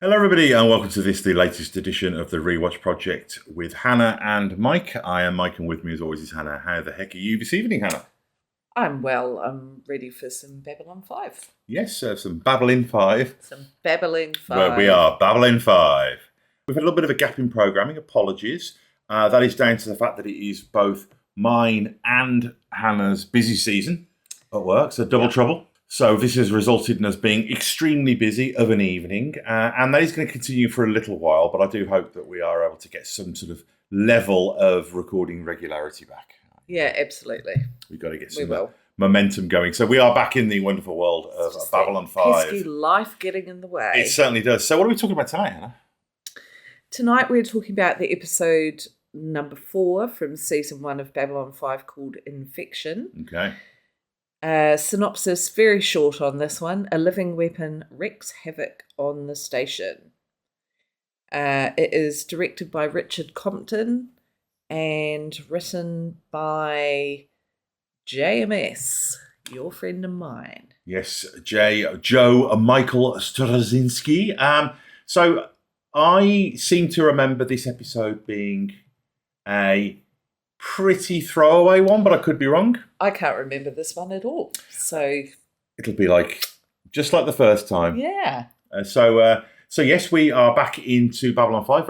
Hello everybody and welcome to the latest edition of the Rewatch Project with Hannah and Mike. I am Mike and with me as always is Hannah. How the heck are you this evening, Hannah? I'm well. I'm ready for some Babylon 5. Yes, some Babylon 5. Some Babylon 5. Where we are, Babylon 5. We've had a little bit of a gap in programming, apologies. That is down to the fact that it is both mine and Hannah's busy season at work, so double trouble. So this has resulted in us being extremely busy of an evening, and that is going to continue for a little while, but I do hope that we are able to get some sort of level of recording regularity back. Yeah, absolutely. We've got to get some momentum going. So we are back in the wonderful world of Babylon 5. Pesky life getting in the way. It certainly does. So what are we talking about tonight, Hannah? Tonight we're talking about the episode number 4 from season 1 of Babylon 5 called Infection. Okay. Synopsis, very short on this one. A living weapon wreaks havoc on the station. It is directed by Richard Compton and written by JMS, your friend and mine. Yes, Joe Michael Straczynski. So I seem to remember this episode being a pretty throwaway one, but I could be wrong. I can't remember this one at all. So it'll be just like the first time. Yeah. So yes, we are back into Babylon 5.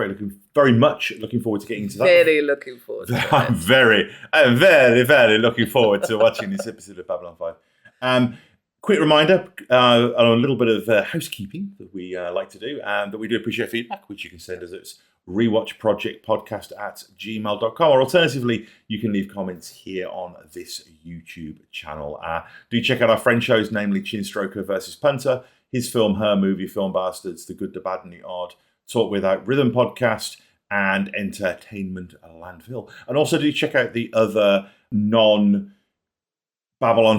Very much looking forward to getting into that. Very looking forward to I'm very, very looking forward to watching this episode of Babylon 5. Quick reminder, on a little bit of housekeeping that we like to do, and that we do appreciate feedback, which you can send us at rewatchprojectpodcast@gmail.com, or alternatively, you can leave comments here on this YouTube channel. Do check out our friend shows, namely Chinstroker versus Punter, his film, her movie, Film Bastards, The Good, the Bad and the Odd, Talk Without Rhythm podcast, and Entertainment Landfill. And also do check out the other non-Babylon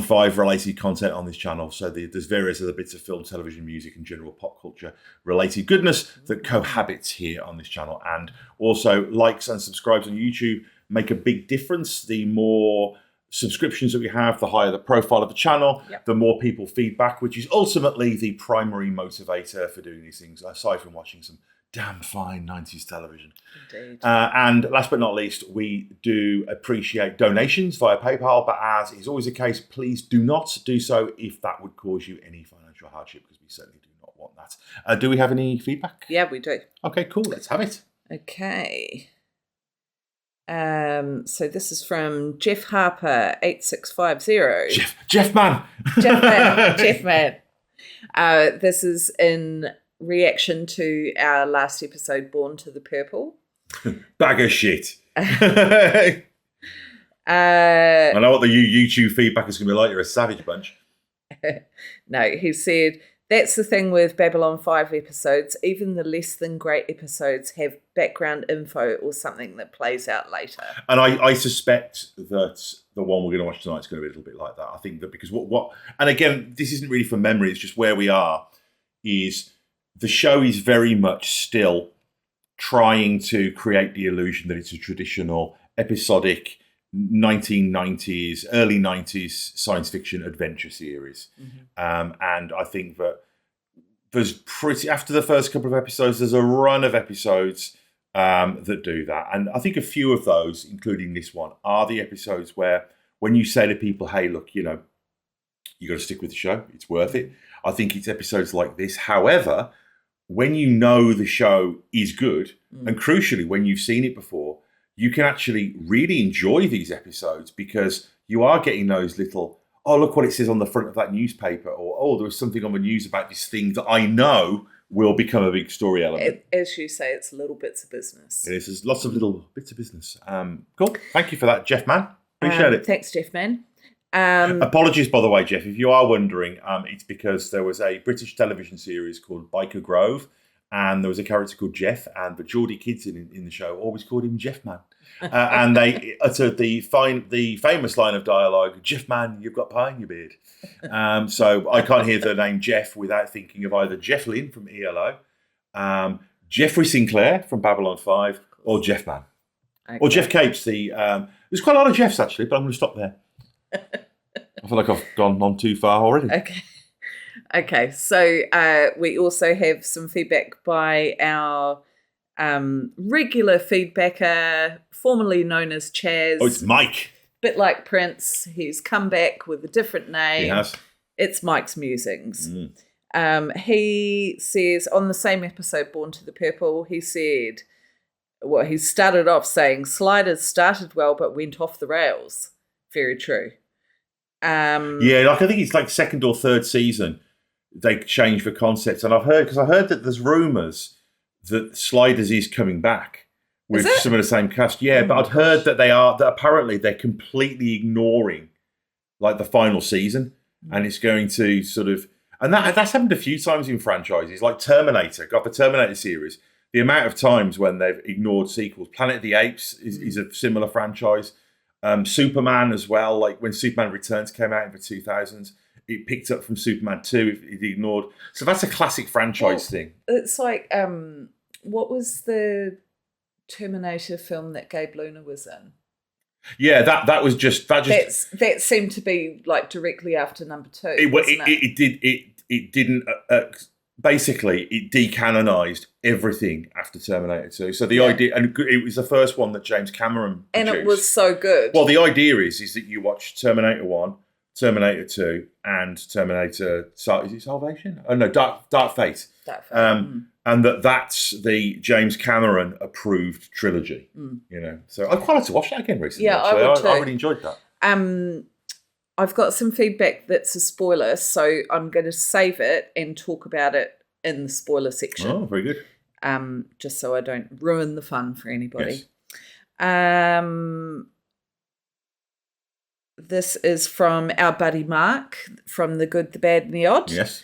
5 related content on this channel. So there's various other bits of film, television, music, and general pop culture related goodness that cohabits here on this channel. And also likes and subscribes on YouTube make a big difference. The more subscriptions that we have, the higher the profile of the channel, the more people feedback, which is ultimately the primary motivator for doing these things, aside from watching some damn fine 90s television. Indeed. And last but not least, we do appreciate donations via PayPal, but as is always the case, please do not do so if that would cause you any financial hardship, because we certainly do not want that. Do we have any feedback? Yeah, we do. Okay, cool. Let's have it. Okay. So this is from Jeff Harper 8650. Jeff Man. Jeff Man. This is in reaction to our last episode, Born to the Purple. Bag of shit. I know what the YouTube feedback is going to be like. You're a savage bunch. No, he said, that's the thing with Babylon 5 episodes. Even the less than great episodes have background info or something that plays out later. And I suspect that the one we're going to watch tonight is going to be a little bit like that. I think that because what and again, this isn't really from memory, it's just where we are, is the show is very much still trying to create the illusion that it's a traditional episodic 1990s, early 90s science fiction adventure series. Mm-hmm. And I think that there's after the first couple of episodes, there's a run of episodes that do that. And I think a few of those, including this one, are the episodes where when you say to people, hey, look, you got to stick with the show. It's worth it. I think it's episodes like this. However, when you know the show is good, and crucially, when you've seen it before, you can actually really enjoy these episodes because you are getting those little, oh, look what it says on the front of that newspaper, or, oh, there was something on the news about this thing that I know will become a big story element. As you say, it's little bits of business. It is. There's lots of little bits of business. Cool. Thank you for that, Jeff Man. Appreciate it. Thanks, Jeff Man. Apologies, by the way, Jeff, if you are wondering, it's because there was a British television series called Biker Grove, and there was a character called Jeff, and the Geordie kids in the show always called him Jeff Man. And they uttered the famous line of dialogue, Jeff Man, you've got pie in your beard. So I can't hear the name Jeff without thinking of either Jeff Lynne from ELO, Jeffrey Sinclair from Babylon 5, or Jeff Man. Okay. Or Jeff Capes. There's quite a lot of Jeffs, actually, but I'm going to stop there. I feel like I've gone on too far already. Okay. Okay, so we also have some feedback by our regular feedbacker, formerly known as Chaz. Oh, it's Mike. Bit like Prince. He's come back with a different name. He has. It's Mike's Musings. He says, on the same episode, Born to the Purple, he said, well, he started off saying, Sliders started well but went off the rails. Very true. Yeah, I think it's like second or third season they changed the concept, and I heard that there's rumours that Sliders is coming back with some of the same cast. Yeah, but I'd heard that that apparently they're completely ignoring like the final season, and it's going to sort of, and that's happened a few times in franchises, like Terminator. Got the Terminator series. The amount of times when they've ignored sequels. Planet of the Apes is a similar franchise. Superman as well, like when Superman Returns came out in the 2000s, it picked up from Superman 2, it ignored. So that's a classic franchise thing. It's like, what was the Terminator film that Gabe Luna was in? Yeah, that seemed to be like directly after number 2. It didn't. Basically, it decanonized everything after Terminator 2. So the idea, and it was the first one that James Cameron produced. And it was so good. Well, the idea is that you watch Terminator 1, Terminator 2, and Terminator, is it Salvation? Oh no, Dark Fate. Dark Fate. And that's the James Cameron approved trilogy. You know, so I'd quite like to watch that again recently. Yeah, I would too. I really enjoyed that. I've got some feedback that's a spoiler, so I'm going to save it and talk about it in the spoiler section. Oh, very good. Just so I don't ruin the fun for anybody. Yes. This is from our buddy Mark from The Good, the Bad and the Odd. Yes.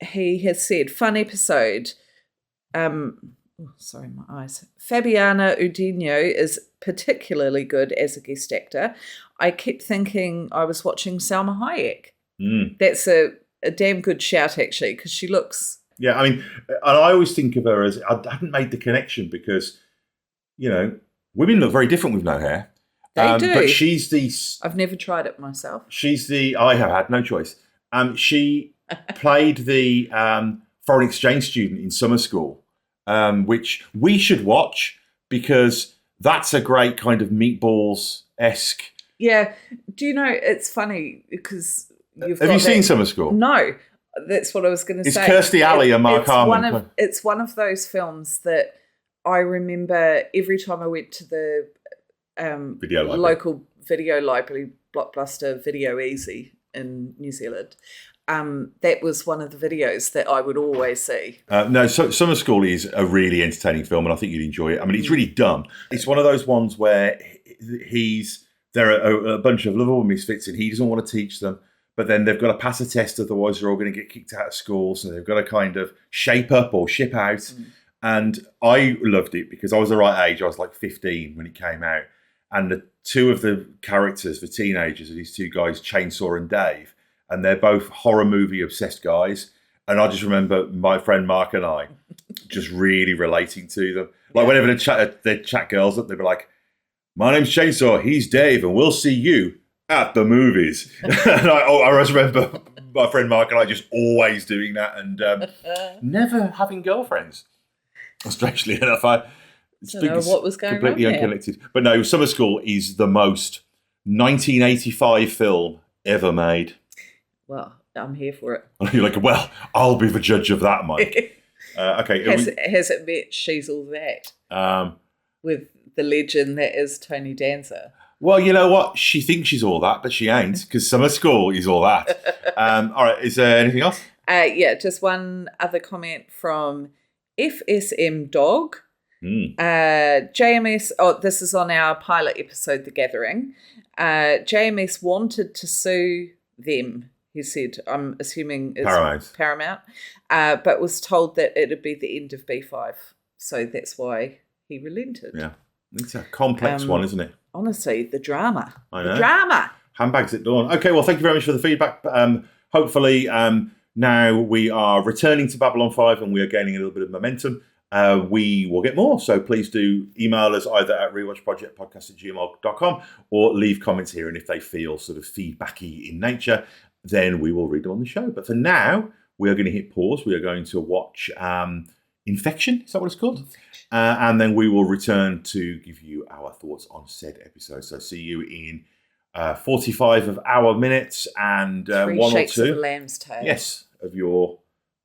He has said, fun episode. Sorry, my eyes. Fabiana Udinho is particularly good as a guest actor. I kept thinking I was watching Salma Hayek. That's a damn good shout, actually, because she looks... Yeah, I mean, and I always think of her as... I hadn't made the connection because, you know, women look very different with no hair. They do. But she's the... I've never tried it myself. I have had no choice. She played the foreign exchange student in summer school, which we should watch because that's a great kind of Meatballs-esque... Yeah. Do you know, it's funny because Have you seen Summer School? No. That's what I was going to say. It's Kirstie Alley and Mark Harmon. It's one of those films that I remember every time I went to the local video library, Blockbuster Video Easy in New Zealand. That was one of the videos that I would always see. Summer School is a really entertaining film, and I think you'd enjoy it. I mean, it's really dumb. It's one of those ones where there are a bunch of lovable misfits, and he doesn't want to teach them. But then they've got to pass a test, otherwise they're all going to get kicked out of school. So they've got to kind of shape up or ship out. And I loved it because I was the right age. I was like 15 when it came out. And the two of the characters, the teenagers, are these two guys, Chainsaw and Dave. And they're both horror movie obsessed guys. And I just remember my friend Mark and I just really relating to them. Like whenever they'd chat girls up, they'd be like, my name's Chainsaw, he's Dave, and we'll see you at the movies. And I just remember my friend Mark and I just always doing that and never having girlfriends. Strangely enough, I don't know what was going on completely unconnected. But no, Summer School is the most 1985 film ever made. Well, I'm here for it. You're like, well, I'll be the judge of that, Mike. Okay. Has it met She's All That? With the legend that is Tony Danza. Well, you know what? She thinks she's all that, but she ain't, because Summer School is all that. All right, is there anything else? Yeah, just one other comment from FSM Dog. JMS, this is on our pilot episode, The Gathering. JMS wanted to sue them, he said. I'm assuming it's Paramount. But was told that it would be the end of B5. So that's why he relented. Yeah, it's a complex one, isn't it? Honestly, the drama. I know. The drama. Handbags at dawn. Okay, well, thank you very much for the feedback. Hopefully, now we are returning to Babylon 5 and we are gaining a little bit of momentum. We will get more. So please do email us either at rewatchprojectpodcast@gmail.com or leave comments here. And if they feel sort of feedbacky in nature, then we will read them on the show. But for now, we are going to hit pause. We are going to watch Infection. Is that what it's called? And then we will return to give you our thoughts on said episode. So see you in 45 of our minutes and 3 1 or shakes 2. of a lamb's tail. Yes, of your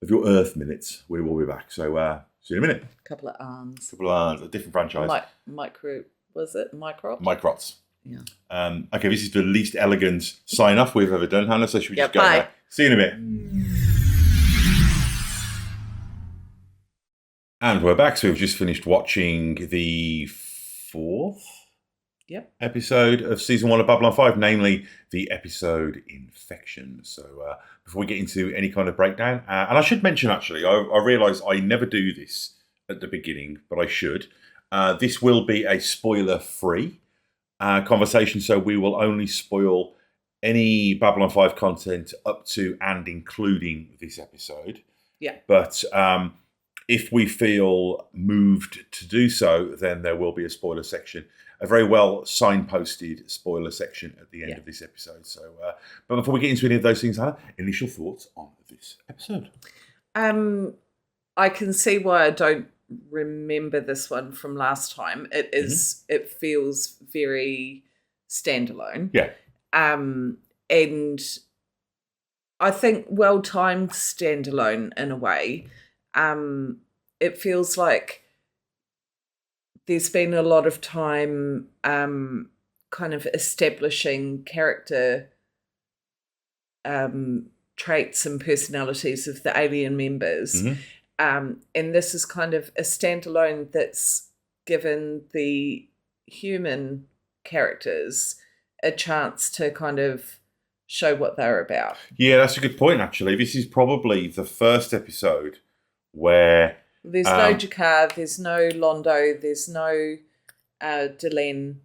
Earth minutes. We will be back. So see you in a minute. Couple of arms. A different franchise. Microts. Yeah. Okay, this is the least elegant sign-off we've ever done, Hannah, so should we just go bye. back? See you in a bit. And we're back, so we've just finished watching the 4th episode of Season 1 of Babylon 5, namely the episode Infection. So before we get into any kind of breakdown, and I should mention, actually, I realise I never do this at the beginning, but I should. This will be a spoiler-free conversation, so we will only spoil any Babylon 5 content up to and including this episode. Yeah. But if we feel moved to do so, then there will be a spoiler section, a very well signposted spoiler section at the end of this episode. So, but before we get into any of those things, Hannah, initial thoughts on this episode? I can see why I don't remember this one from last time. It is. It feels very standalone. Yeah. And I think well-timed standalone in a way. It feels like there's been a lot of time kind of establishing character traits and personalities of the alien members. And this is kind of a standalone that's given the human characters a chance to kind of show what they're about. Yeah, that's a good point, actually. This is probably the first episode where there's no Jakar, there's no Londo, there's no Delenn.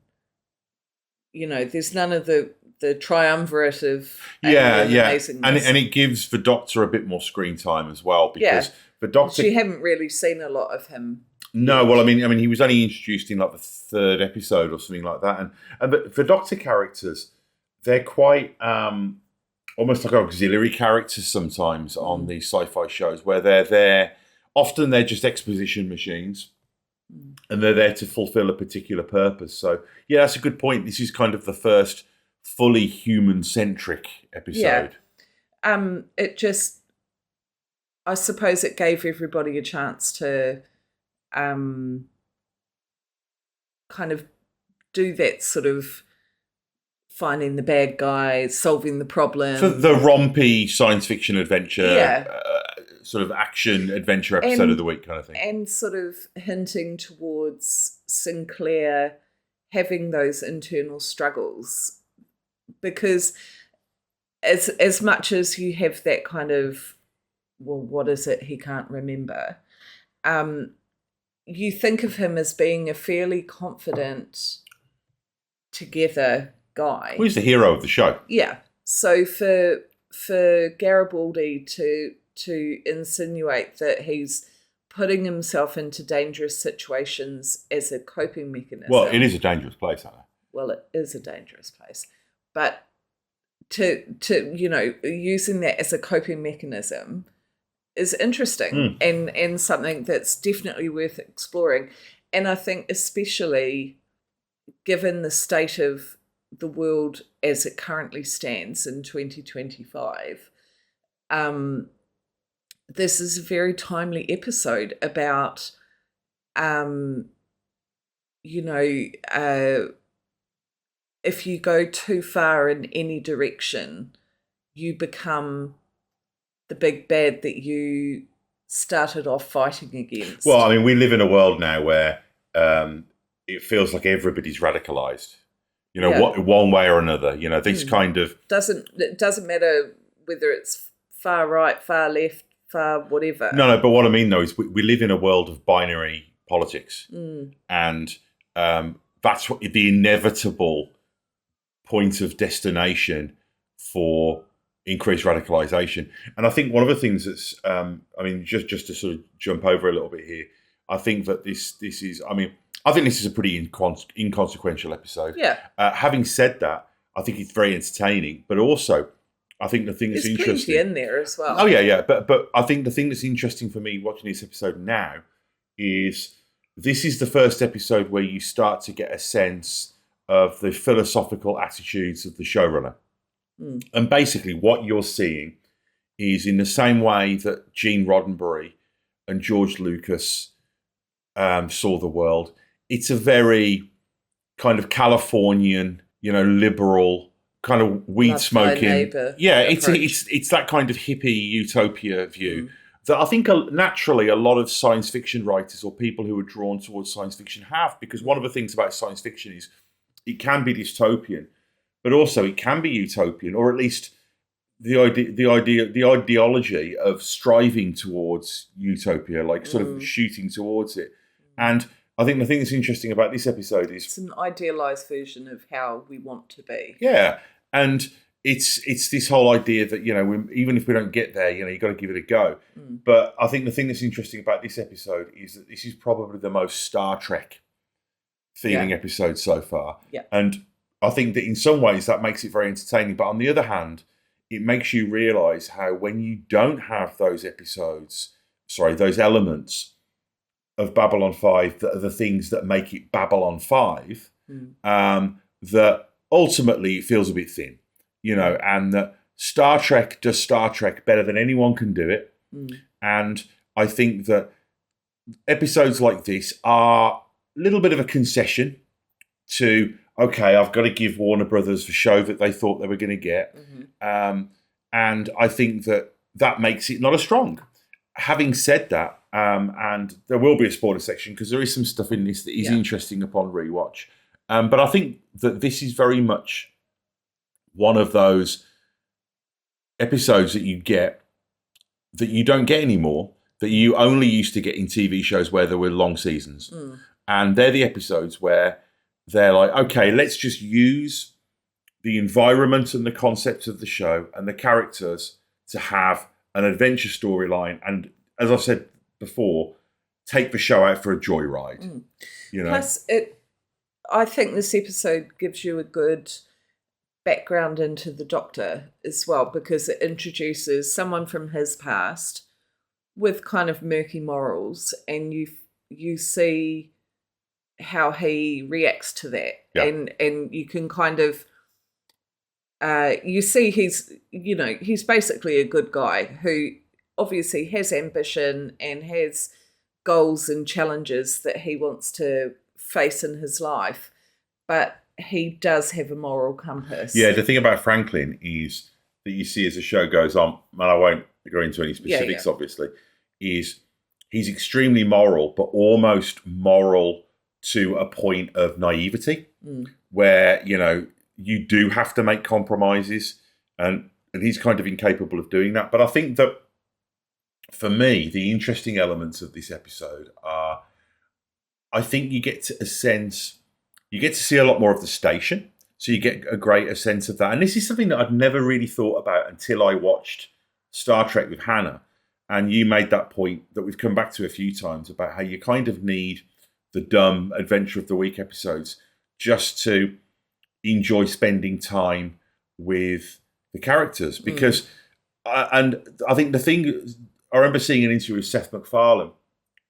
You know, there's none of the triumvirate of amazingness. And it gives the Doctor a bit more screen time as well, because the Doctor, you haven't really seen a lot of him. No, well, I mean, he was only introduced in like the 3rd episode or something like that, and the Doctor characters, they're quite almost like auxiliary characters sometimes on these sci-fi shows, where they're there. Often they're just exposition machines, and they're there to fulfill a particular purpose. So, yeah, that's a good point. This is kind of the first fully human-centric episode. Yeah. It just, I suppose it gave everybody a chance to kind of do that sort of finding the bad guy, solving the problem. So the rompy science fiction adventure, sort of action adventure episode of the week kind of thing. And sort of hinting towards Sinclair having those internal struggles. Because as much as you have that kind of, well, what is it he can't remember, you think of him as being a fairly confident, together guy. Well, he's the hero of the show. Yeah. So for Garibaldi to insinuate that he's putting himself into dangerous situations as a coping mechanism. Well, it is a dangerous place, Anna. Well, it is a dangerous place. But to using that as a coping mechanism is interesting and something that's definitely worth exploring. And I think especially given the state of the world as it currently stands in 2025, this is a very timely episode about, if you go too far in any direction, you become the big bad that you started off fighting against. Well, I mean, we live in a world now where it feels like everybody's radicalized. One way or another. This kind of it doesn't matter whether it's far right, far left, far whatever. No. But what I mean though is we live in a world of binary politics, and that's what the inevitable point of destination for increased radicalization. And I think one of the things that's, just to sort of jump over a little bit here, I think that this is, I think this is a pretty inconsequential episode. Yeah. Having said that, I think it's very entertaining, but also I think the thing that's There's interesting plenty in there as well. Oh yeah. But I think the thing that's interesting for me watching this episode now is this is the first episode where you start to get a sense of the philosophical attitudes of the showrunner. And basically what you're seeing is in the same way that Gene Roddenberry and George Lucas saw the world. It's a very kind of Californian, liberal, kind of weed smoking. Yeah, it's that kind of hippie utopia view that I think naturally a lot of science fiction writers or people who are drawn towards science fiction have, because one of the things about science fiction is it can be dystopian, but also it can be utopian, or at least the ideology of striving towards utopia, like sort of shooting towards it. And I think the thing that's interesting about this episode is it's an idealized version of how we want to be. Yeah, and it's this whole idea that even if we don't get there, you've got to give it a go. But I think the thing that's interesting about this episode is that this is probably the most Star Trek feeling episode so far. Yeah. And I think that in some ways that makes it very entertaining. But on the other hand, it makes you realise how when you don't have those elements of Babylon 5 that are the things that make it Babylon 5, that ultimately it feels a bit thin, and that Star Trek does Star Trek better than anyone can do it. And I think that episodes like this are a little bit of a concession to, okay, I've got to give Warner Brothers the show that they thought they were going to get. And I think that makes it not as strong. Having said that, and there will be a spoiler section because there is some stuff in this that is interesting upon rewatch. But I think that this is very much one of those episodes that you get that you don't get anymore, that you only used to get in TV shows where there were long seasons. And they're the episodes where they're like, okay, let's just use the environment and the concept of the show and the characters to have an adventure storyline. And as I've said before, take the show out for a joyride. Plus, I think this episode gives you a good background into the Doctor as well, because it introduces someone from his past with kind of murky morals, and you see how he reacts to that, and you can kind of you see he's basically a good guy who obviously has ambition and has goals and challenges that he wants to face in his life, but he does have a moral compass. Yeah, the thing about Franklin is that you see as the show goes on, and I won't go into any specifics, obviously, is he's extremely moral, but almost moral to a point of naivety, where, you do have to make compromises, and he's kind of incapable of doing that. But I think that, for me, the interesting elements of this episode are, I think you get to see a lot more of the station, so you get a greater sense of that. And this is something that I'd never really thought about until I watched Star Trek with Hannah, and you made that point that we've come back to a few times about how you kind of need the dumb Adventure of the Week episodes just to enjoy spending time with the characters. Because, and I think the thing, I remember seeing an interview with Seth MacFarlane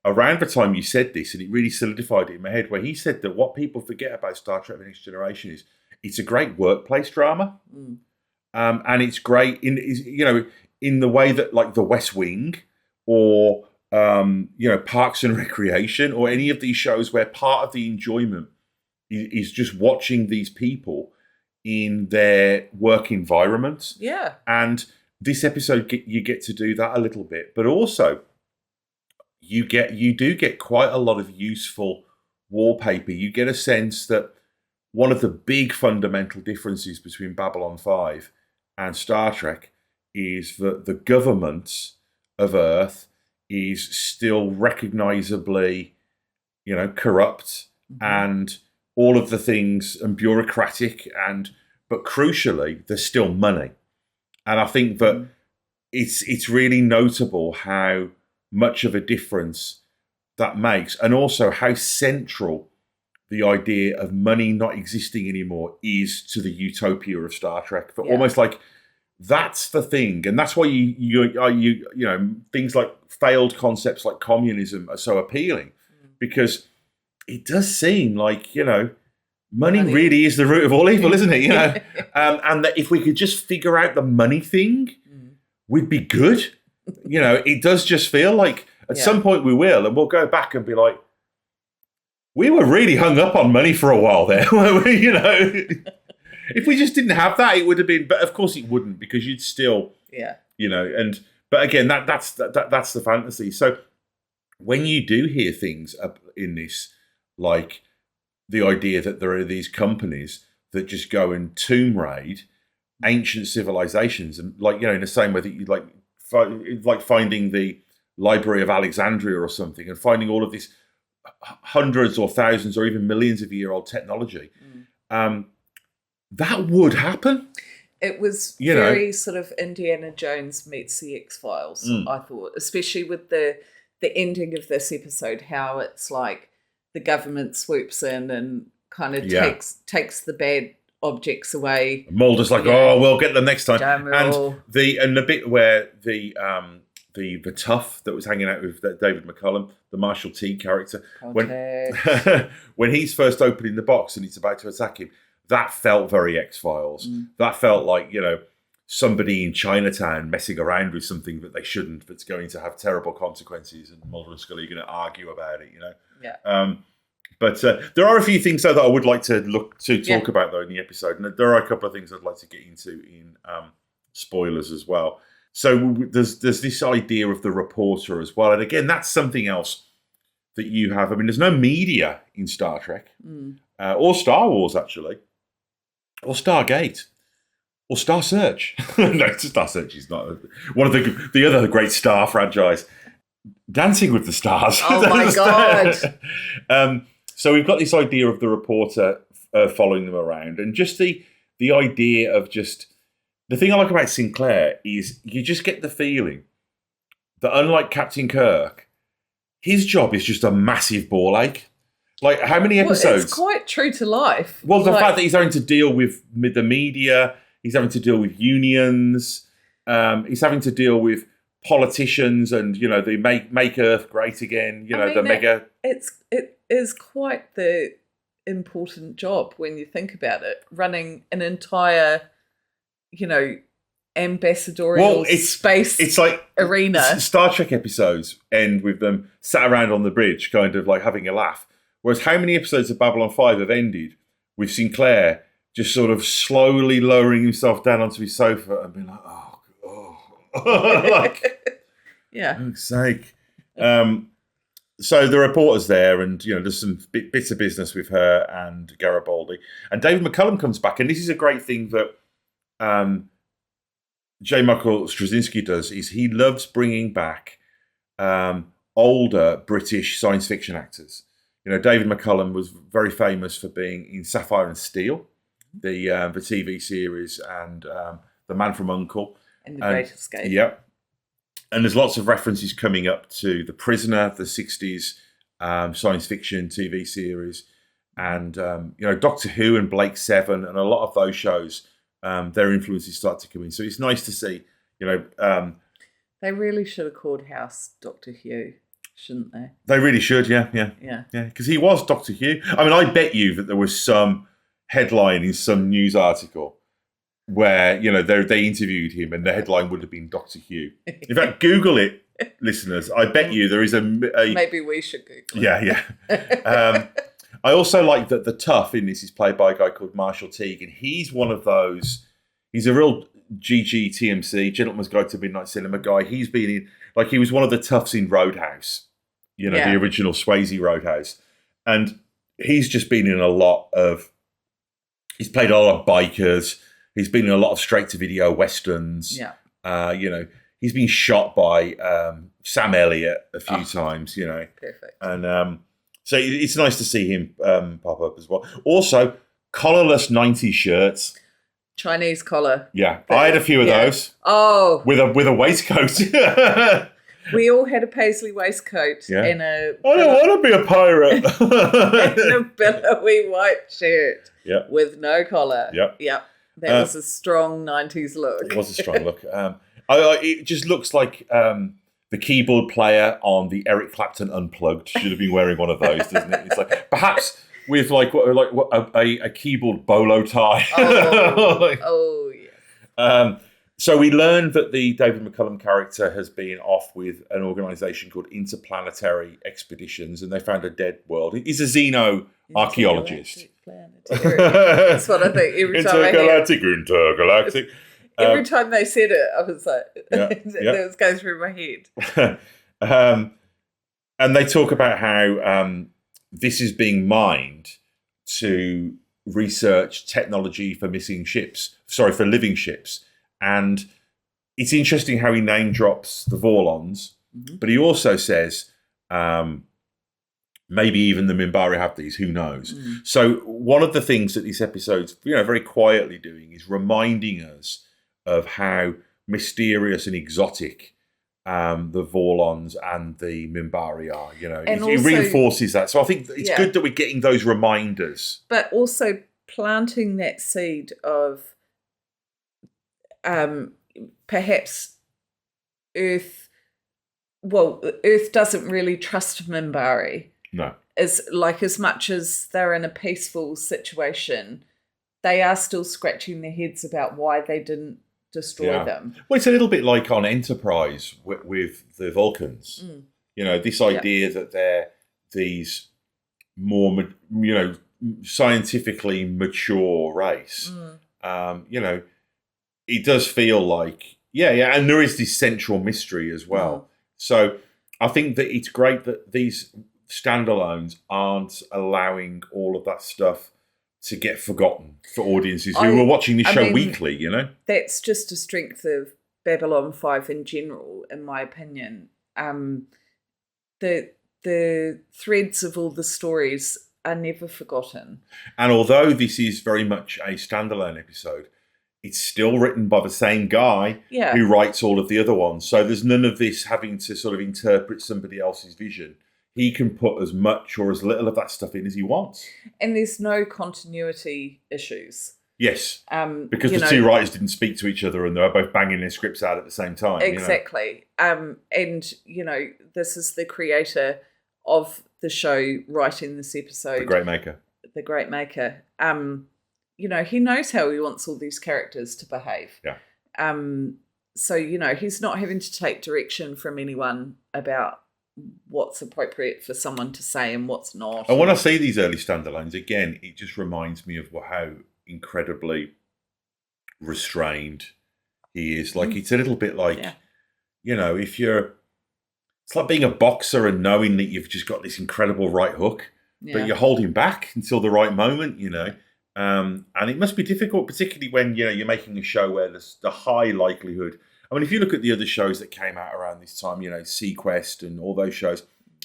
around the time you said this, and it really solidified it in my head, where he said that what people forget about Star Trek The Next Generation is it's a great workplace drama. And it's great in the way that, like, The West Wing or Parks and Recreation or any of these shows where part of the enjoyment is just watching these people in their work environment. Yeah. And this episode, you get to do that a little bit, but also you do get quite a lot of useful wallpaper. You get a sense that one of the big fundamental differences between Babylon 5 and Star Trek is that the government of Earth is still recognizably, corrupt and all of the things, and bureaucratic, but crucially, there's still money. And I think that it's really notable how much of a difference that makes, and also how central the idea of money not existing anymore is to the utopia of Star Trek. But almost like that's the thing, and that's why you know things like failed concepts like communism are so appealing, because it does seem like money really is the root of all evil, isn't it? And that if we could just figure out the money thing, we'd be good. It does just feel like at some point we will, and we'll go back and be like, we were really hung up on money for a while there. If we just didn't have that, it would have been. But of course, it wouldn't, because you'd still, But again, that's the fantasy. So when you do hear things up in this, like the idea that there are these companies that just go and tomb raid ancient civilizations, and in the same way that you like finding the Library of Alexandria or something, and finding all of this hundreds or thousands or even millions of year old technology. That would happen. It was very sort of Indiana Jones meets the X-Files, I thought, especially with the ending of this episode, how it's like the government swoops in and kind of takes the bad objects away. Mulder's like, we'll get them next time. And the bit where the tough that was hanging out with David McCullum, the Marshall T character, when he's first opening the box and he's about to attack him, that felt very X-Files. That felt like, somebody in Chinatown messing around with something that they shouldn't, that's going to have terrible consequences, and Mulder and Scully are going to argue about it, Yeah. But there are a few things, though, that I would like to talk about, though, in the episode. And there are a couple of things I'd like to get into in spoilers as well. So there's this idea of the reporter as well. And again, that's something else that you have. I mean, there's no media in Star Trek or Star Wars, actually, or Stargate or Star Search. No, Star Search is not one of the other great Star franchise. Dancing with the Stars. Oh, my God. So we've got this idea of the reporter following them around, and just the idea of just... The thing I like about Sinclair is you just get the feeling that, unlike Captain Kirk, his job is just a massive ball ache. Like, how many episodes? It's quite true to life. Well, the fact that he's having to deal with the media, he's having to deal with unions, he's having to deal with politicians, and they make Earth great again. It is quite the important job when you think about it, running an entire, ambassadorial space. It's like arena. Star Trek episodes end with them sat around on the bridge, kind of like having a laugh. Whereas how many episodes of Babylon 5 have ended with Sinclair just sort of slowly lowering himself down onto his sofa and being like, yeah, for fuck's sake. So the reporter's there, and there's some bits of business with her and Garibaldi, and David McCullum comes back, and this is a great thing that J. Michael Straczynski does, is he loves bringing back older British science fiction actors. David McCullum was very famous for being in Sapphire and Steel, the TV series, and The Man from U.N.C.L.E. And The Great Escape. Yep. And there's lots of references coming up to The Prisoner, the 60s science fiction TV series, and Doctor Who and Blake Seven, and a lot of those shows, their influences start to come in. So it's nice to see, they really should have called House Doctor Who, shouldn't they? They really should, yeah. Because he was Doctor Who. I mean, I bet you that there was some headline in some news article where they interviewed him, and the headline would have been Doctor Who. In fact, Google it, listeners. I bet you there is a maybe we should Google it. Yeah. I also like that the tough in this is played by a guy called Marshall Teague, and he's one of those. He's a real GGTMC, Gentleman's Guide to Midnight Cinema guy. He's been in, he was one of the toughs in Roadhouse, the original Swayze Roadhouse, and he's just been in a lot of. He's played a lot of bikers. He's been in a lot of straight-to-video westerns. Yeah. He's been shot by Sam Elliott a few times, Perfect. And so it's nice to see him pop up as well. Also, collarless 90s shirts. Chinese collar. Yeah, I had a few of those. Oh. With a waistcoat. We all had a paisley waistcoat and a... I don't want to be a pirate. and a billowy white shirt. Yeah. With no collar. Yeah. Yeah. That was a strong 90s look. It was a strong look. It just looks like the keyboard player on the Eric Clapton Unplugged should have been wearing one of those, doesn't it? It's like perhaps with a keyboard bolo tie. Oh yeah. So we learned that the David McCullum character has been off with an organisation called Interplanetary Expeditions, and they found a dead world. He's a xeno-archaeologist. That's what I think every time Intergalactic. Every time they said it, I was like, that was going through my head. And they talk about how this is being mined to research technology for for living ships. And it's interesting how he name drops the Vorlons, but he also says maybe even the Minbari have these, who knows? So one of the things that this episode's very quietly doing is reminding us of how mysterious and exotic the Vorlons and the Minbari are. It reinforces that. So I think it's good that we're getting those reminders. But also planting that seed of perhaps Earth doesn't really trust Minbari. No. As much as they're in a peaceful situation, they are still scratching their heads about why they didn't destroy them. Well, it's a little bit like on Enterprise with the Vulcans. This idea that they're these more, scientifically mature race. It does feel like, and there is this central mystery as well. So I think that it's great that these standalones aren't allowing all of that stuff to get forgotten for audiences who are watching this show weekly, That's just a strength of Babylon 5 in general, in my opinion. The threads of all the stories are never forgotten. And although this is very much a standalone episode, it's still written by the same guy who writes all of the other ones. So there's none of this having to sort of interpret somebody else's vision. He can put as much or as little of that stuff in as he wants. And there's no continuity issues. Yes, because the two writers didn't speak to each other and they were both banging their scripts out at the same time. Exactly. And, this is the creator of the show writing this episode. The Great Maker. He knows how he wants all these characters to behave. Yeah. So, he's not having to take direction from anyone about what's appropriate for someone to say and what's not. And when I see these early standalones, again, it just reminds me of how incredibly restrained he is. Like, it's a little bit like, if it's like being a boxer and knowing that you've just got this incredible right hook, but you're holding back until the right moment, and it must be difficult, particularly when, you're making a show where there's the high likelihood. I mean, if you look at the other shows that came out around this time, Sequest and all those shows,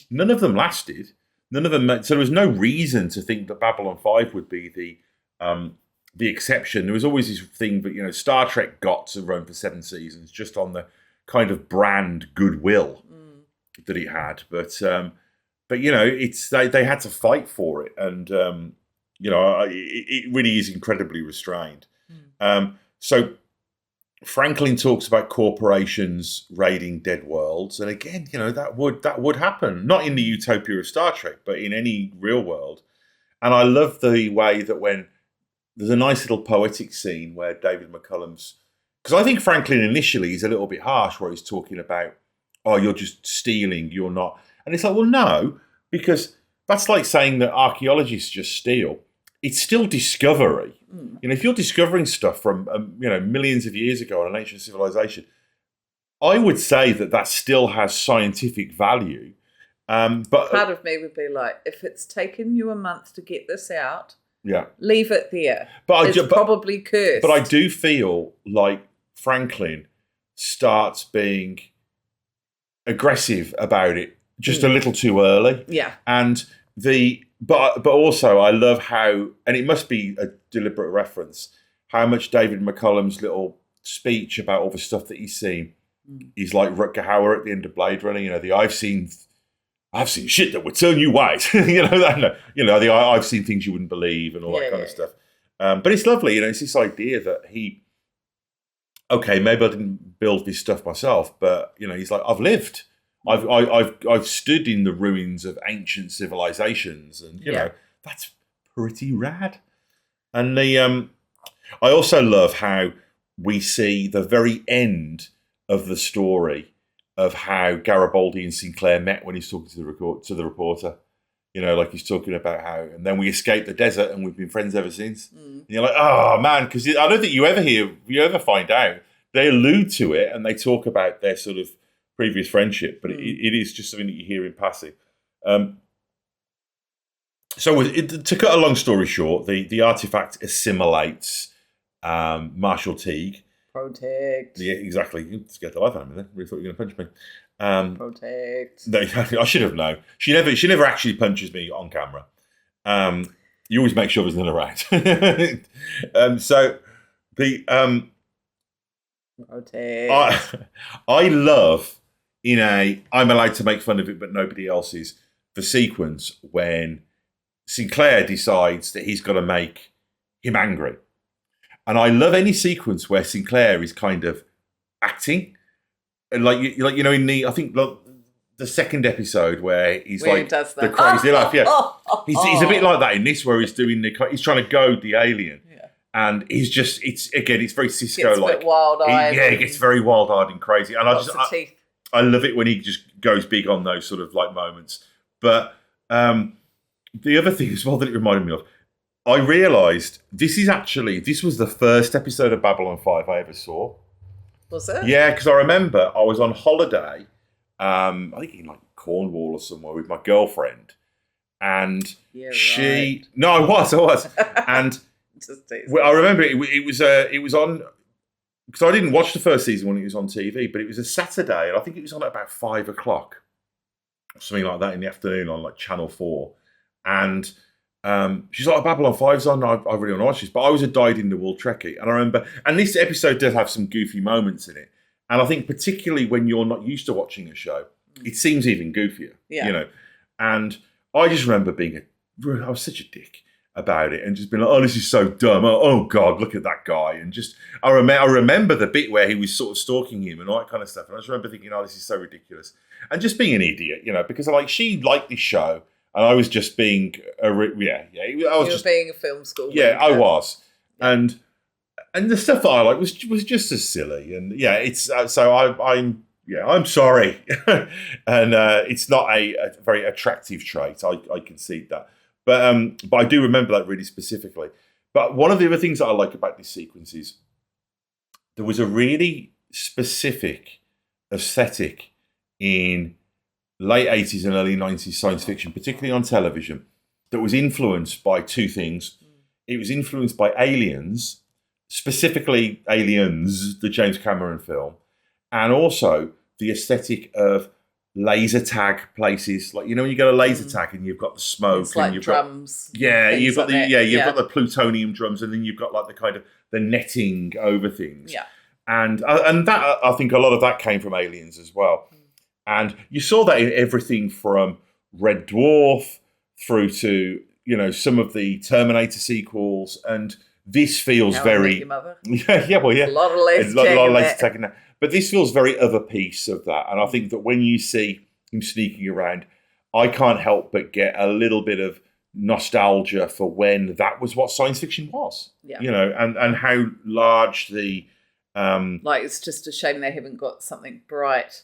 none of them lasted. None of them. So there was no reason to think that Babylon 5 would be the exception. There was always this thing that, Star Trek got to run for 7 seasons just on the kind of brand goodwill that it had. But it's they had to fight for it. And, it really is incredibly restrained. So Franklin talks about corporations raiding dead worlds, and again, that would happen, not in the utopia of Star Trek, but in any real world. And I love the way that when there's a nice little poetic scene where David McCullum's, because I think Franklin initially is a little bit harsh, where he's talking about, oh, you're just stealing, you're not, and it's like, well, no, because that's like saying that archaeologists just steal. It's still discovery. If you're discovering stuff from, millions of years ago in an ancient civilization, I would say that still has scientific value. But part of me would be like, if it's taken you a month to get this out, yeah, leave it there. But it's probably cursed. But I do feel like Franklin starts being aggressive about it just a little too early. Yeah. And But also, I love how, and it must be a deliberate reference, how much David McCullum's little speech about all the stuff that he's seen is like Rutger Hauer at the end of Blade Runner. I've seen shit that would turn you white. The I've seen things you wouldn't believe and all that kind of stuff. But it's lovely, it's this idea that maybe I didn't build this stuff myself, but he's like, I've lived. I've stood in the ruins of ancient civilizations, and that's pretty rad. And I also love how we see the very end of the story of how Garibaldi and Sinclair met when he's talking to the reporter. Like he's talking about how, and then we escaped the desert and we've been friends ever since. And you're like, oh man, because I don't think you ever find out. They allude to it and they talk about their sort of previous friendship, but it is just something that you hear in passing. So to cut a long story short, the artifact assimilates Marshal Teague. Protect. Yeah, exactly. You scared the life out of me then. Really thought you were going to punch me. Protect. No, I should have known. She never actually punches me on camera. You always make sure there's none around. So the Protect. I love I'm allowed to make fun of it, but nobody else is. The sequence when Sinclair decides that he's got to make him angry. And I love any sequence where Sinclair is kind of acting, and like in I think the second episode where he's where like he does the crazy laugh. Yeah, he's a bit like that in this, where he's doing he's trying to goad the alien, and he's just it's very Cisco like wild-eyed. He gets very wild-eyed and crazy, and I love it when he just goes big on those sort of like moments. But the other thing as well that it reminded me of, I realised this was the first episode of Babylon 5 I ever saw. Was it? Yeah, because I remember I was on holiday, I think in like Cornwall or somewhere with my girlfriend, and No, I was, and I remember it was on, because I didn't watch the first season when it was on TV, but it was a Saturday, and I think it was on at about 5 o'clock, something like that in the afternoon on like Channel 4, and she's like, Babylon 5's on, I really want to watch this. But I was a dyed-in-the-wool Trekkie. And I remember, and this episode does have some goofy moments in it. And I think particularly when you're not used to watching a show, it seems even goofier, And I just remember I was such a dick about it and just being like, oh, this is so dumb. Oh God, look at that guy. And just, I remember the bit where he was sort of stalking him and all that kind of stuff. And I just remember thinking, oh, this is so ridiculous. And just being an idiot, because she liked this show. And I was just being I was just being a film school. Yeah, I was, and the stuff that I like was just as silly. And it's so I'm sorry, and it's not a very attractive trait. I concede that, but I do remember that really specifically. But one of the other things that I like about this sequence is there was a really specific aesthetic in late 80s and early 90s science fiction, particularly on television, that was influenced by two things. It was influenced by Aliens, specifically Aliens, the James Cameron film, and also the aesthetic of laser tag places. Like, when you go to laser tag and you've got the smoke, it's like you've drums. You've got got the plutonium drums, and then you've got like the kind of the netting over things. Yeah. And that, I think a lot of that came from Aliens as well. And you saw that in everything from Red Dwarf through to, some of the Terminator sequels. And this feels very... Your Mother. Yeah, well, yeah. A lot of laser tagging that. But this feels very other piece of that. And I think that when you see him sneaking around, I can't help but get a little bit of nostalgia for when that was what science fiction was. Yeah. And how large the... it's just a shame they haven't got something bright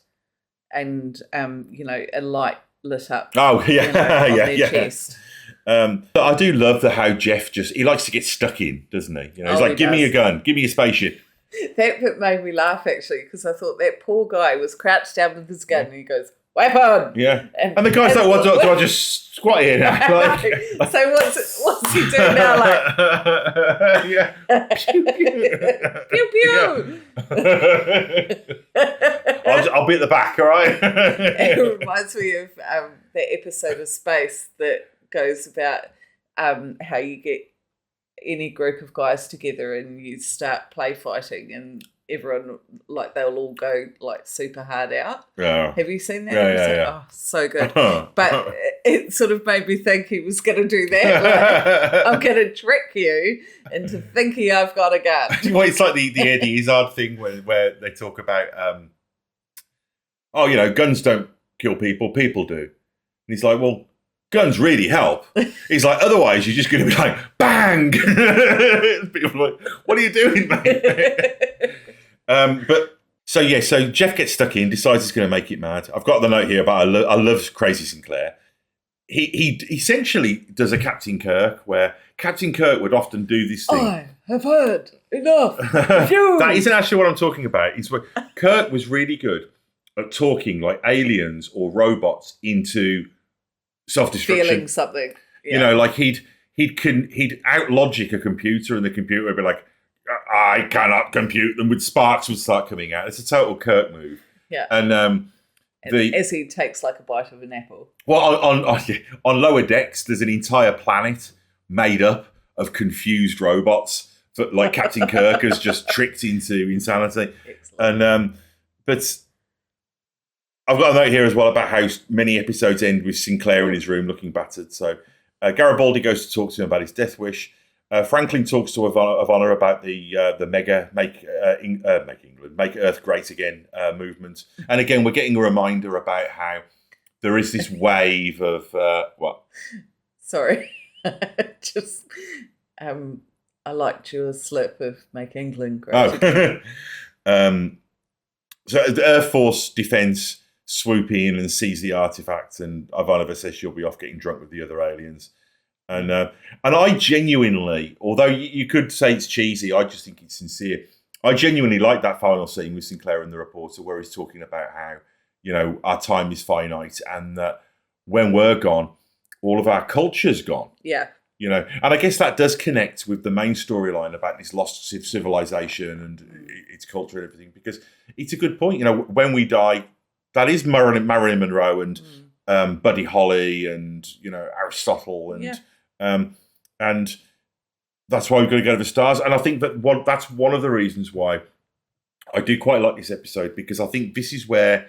and a light lit up. Oh yeah, on their chest. But I do love how Jeff he likes to get stuck in, doesn't he? He's like, give me a gun, give me a spaceship. That bit made me laugh actually, because I thought that poor guy was crouched down with his gun and he goes, weapon! Yeah. And the guy's like, what do I just squat here now? So what's he doing now? Like, yeah. Pew pew. I'll be at the back, all right? It reminds me of the episode of Space that goes about how you get any group of guys together and you start play fighting and everyone, they'll all go super hard out. Yeah. Have you seen that? Yeah. Oh, so good. But it sort of made me think he was going to do that. Like, I'm going to trick you into thinking I've got a gun. Well, it's like the Eddie Izzard thing where they talk about, guns don't kill people, people do. And he's like, well, guns really help. He's like, otherwise you're just going to be like, bang! People are like, what are you doing, mate? So Jeff gets stuck in, decides he's going to make it mad. I've got the note here about I love Crazy Sinclair. He essentially does a Captain Kirk, where Captain Kirk would often do this thing. I have heard enough. That isn't actually what I'm talking about. It's where Kirk was really good at talking like aliens or robots into self-destruction. Feeling something. Yeah. You know, like he'd out-logic a computer, and the computer would be like, I cannot compute them, with sparks would start coming out. It's a total Kirk move. Yeah. And as he takes like a bite of an apple. Well, on lower decks, there's an entire planet made up of confused robots that, like, Captain Kirk has just tricked into insanity. Excellent. And but I've got a note here as well about how many episodes end with Sinclair in his room looking battered. So Garibaldi goes to talk to him about his death wish. Franklin talks to Ivana about the mega Make Earth Great Again movement. And again, we're getting a reminder about how there is this wave of what? Sorry, just I liked your slip of Make England Great Again. So the Air Force Defence swoop in and seize the artifact, and Ivanova says she'll be off getting drunk with the other aliens. And I genuinely, although you could say it's cheesy, I just think it's sincere. I genuinely like that final scene with Sinclair and the reporter, where he's talking about how, you know, our time is finite, and that when we're gone, all of our culture's gone. Yeah. You know, and I guess that does connect with the main storyline about this lost civilization and its culture and everything, because it's a good point. You know, when we die, that is Marilyn Monroe and Buddy Holly and, you know, Aristotle and that's why we've got to go to the stars. And I think that that's one of the reasons why I do quite like this episode, because I think this is where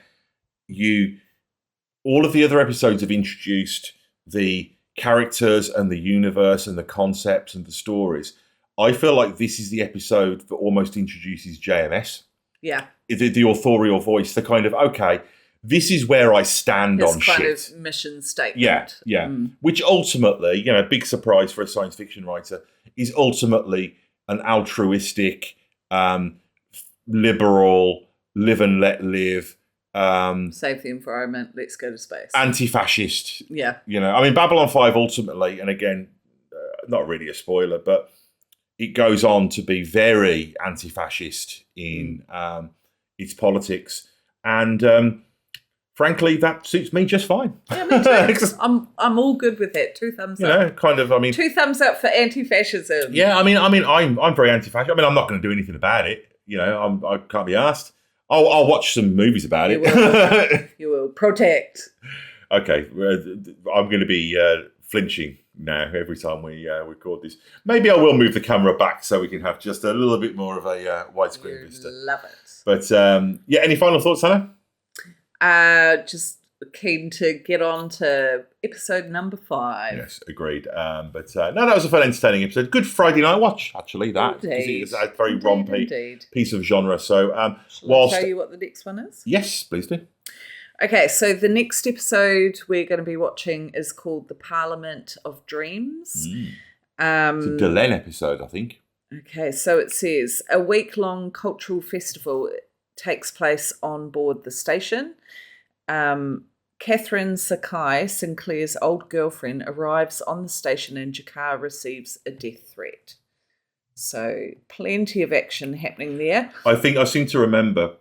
all of the other episodes have introduced the characters and the universe and the concepts and the stories. I feel like this is the episode that almost introduces JMS. Yeah. The authorial voice, the kind of, okay, this is where I stand on shit. His kind of mission statement. Yeah. Which ultimately, you know, big surprise for a science fiction writer, is ultimately an altruistic, liberal, live and let live. Save the environment, let's go to space. Anti-fascist. Yeah. You know, I mean, Babylon 5 ultimately, and again, not really a spoiler, but it goes on to be very anti-fascist in its politics. And frankly, that suits me just fine. Yeah, me too. I'm all good with that. 2 thumbs up. You know, kind of, I mean... 2 thumbs up for anti-fascism. Yeah, I mean, I'm very anti-fascist. I mean, I'm not going to do anything about it. You know, I can't be asked. I'll watch some movies about it. You will. Protect. Okay, I'm going to be flinching now every time we record this. Maybe I will move the camera back so we can have just a little bit more of a widescreen vista. Love it. But yeah, any final thoughts, Hannah? Just keen to get on to episode number 5. Yes, agreed. But no, that was a fun, entertaining episode. Good Friday night watch, actually. That it's a very rompy piece of genre. So, Shall I tell you what the next one is? Yes, please do. Okay, so the next episode we're going to be watching is called The Parliament of Dreams. It's a Delenn episode, I think. Okay, so it says a week-long cultural festival takes place on board the station. Catherine Sakai, Sinclair's old girlfriend, arrives on the station and Jakar receives a death threat. So plenty of action happening there. I seem to remember,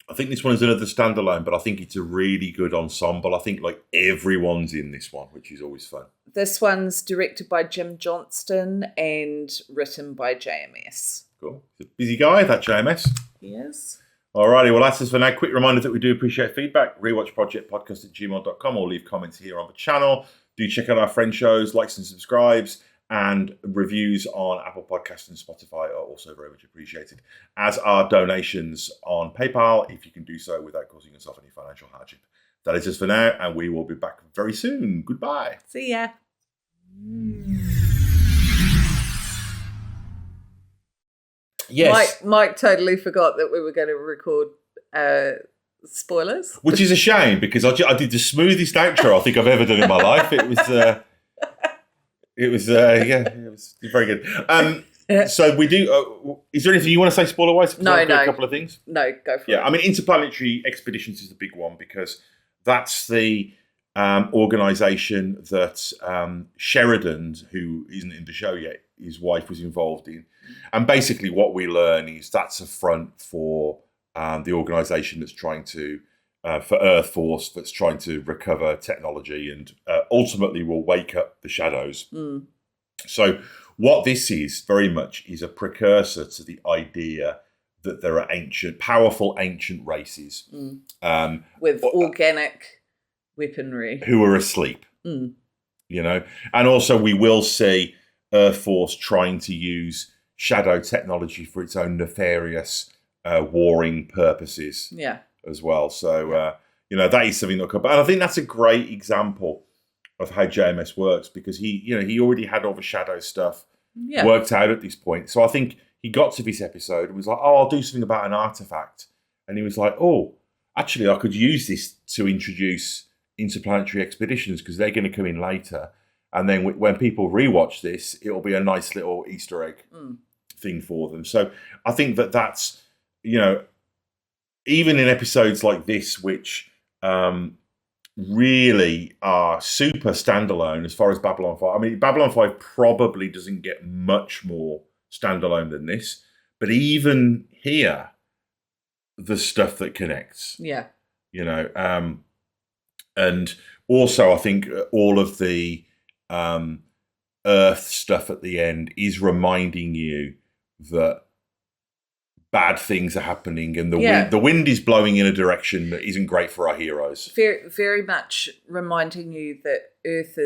I think this one is another standalone, but I think it's a really good ensemble. I think like everyone's in this one, which is always fun. This one's directed by Jim Johnston and written by JMS. Cool. He's a busy guy, that JMS. Yes. Alrighty, well that's us for now. Quick reminder that we do appreciate feedback. Rewatchprojectpodcast@gmail.com, or leave comments here on the channel. Do check out our friend shows, likes and subscribes, and reviews on Apple Podcasts and Spotify are also very much appreciated, as are donations on PayPal, if you can do so without causing yourself any financial hardship. That is just for now, and we will be back very soon. Goodbye. See ya. Yes. Mike totally forgot that we were going to record spoilers. Which is a shame, because I did the smoothest outro I think I've ever done in my life. It was very good. So we do. Is there anything you want to say spoiler-wise? No. A couple of things. No, go for it. Yeah, I mean, interplanetary expeditions is the big one, because that's the organisation that Sheridan, who isn't in the show yet, his wife was involved in. And basically what we learn is that's a front for the organisation that's trying to, for Earth Force, that's trying to recover technology and ultimately will wake up the shadows. So what this is very much is a precursor to the idea that there are powerful ancient races. With organic weaponry. Who are asleep, you know. And also we will see Earth Force trying to use shadow technology for its own nefarious warring purposes as well. So, you know, that is something that could... And I think that's a great example of how JMS works, because he already had all the shadow stuff worked out at this point. So I think he got to this episode and was like, oh, I'll do something about an artifact. And he was like, oh, actually, I could use this to introduce interplanetary expeditions, because they're going to come in later. And then when people rewatch this, it'll be a nice little Easter egg thing for them. So I think that's, you know, even in episodes like this, which really are super standalone as far as Babylon 5. I mean, Babylon 5 probably doesn't get much more standalone than this. But even here, the stuff that connects. Yeah. You know, and also I think all of the Earth stuff at the end is reminding you that bad things are happening, and the wind is blowing in a direction that isn't great for our heroes. Very, very much reminding you that Earth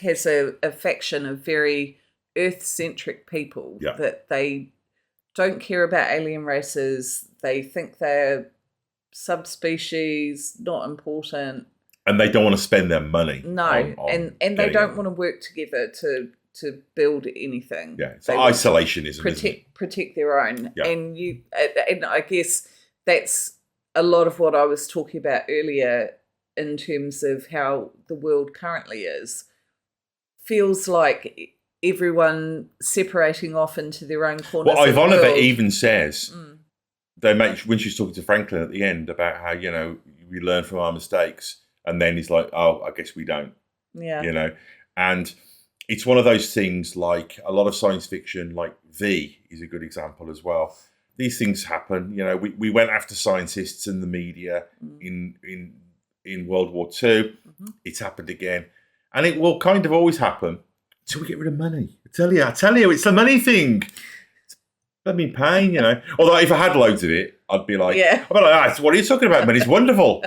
has a faction of very Earth-centric people, that they don't care about alien races. They think they're subspecies, not important. And they don't want to spend their money. No, and they don't want to work together to build anything. Yeah, it's isolationism. Protect their own. Yeah. And I guess that's a lot of what I was talking about earlier in terms of how the world currently is. Feels like everyone separating off into their own corners. Well, Ivanova even says, when she's talking to Franklin at the end about how, you know, we learn from our mistakes, and then he's like, oh, I guess we don't. Yeah. You know, and it's one of those things, like a lot of science fiction, like V is a good example as well. These things happen. You know, we went after scientists in the media in World War II. It's happened again. And it will kind of always happen until we get rid of money. I tell you, it's the money thing. It's bloody pain, you know. Although if I had loads of it, I'd be like, what are you talking about? Money's wonderful.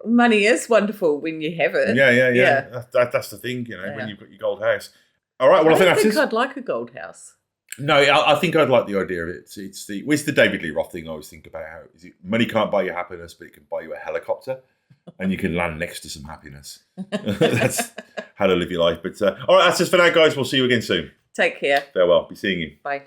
Money is wonderful when you have it. Yeah. That's the thing, you know, when you've got your gold house. All right, well, I think I'd like a gold house. No, I think I'd like the idea of it. It's the David Lee Roth thing I always think about. How money can't buy you happiness, but it can buy you a helicopter, and you can land next to some happiness. That's how to live your life. But all right, that's just for now, guys. We'll see you again soon. Take care. Farewell. Be seeing you. Bye.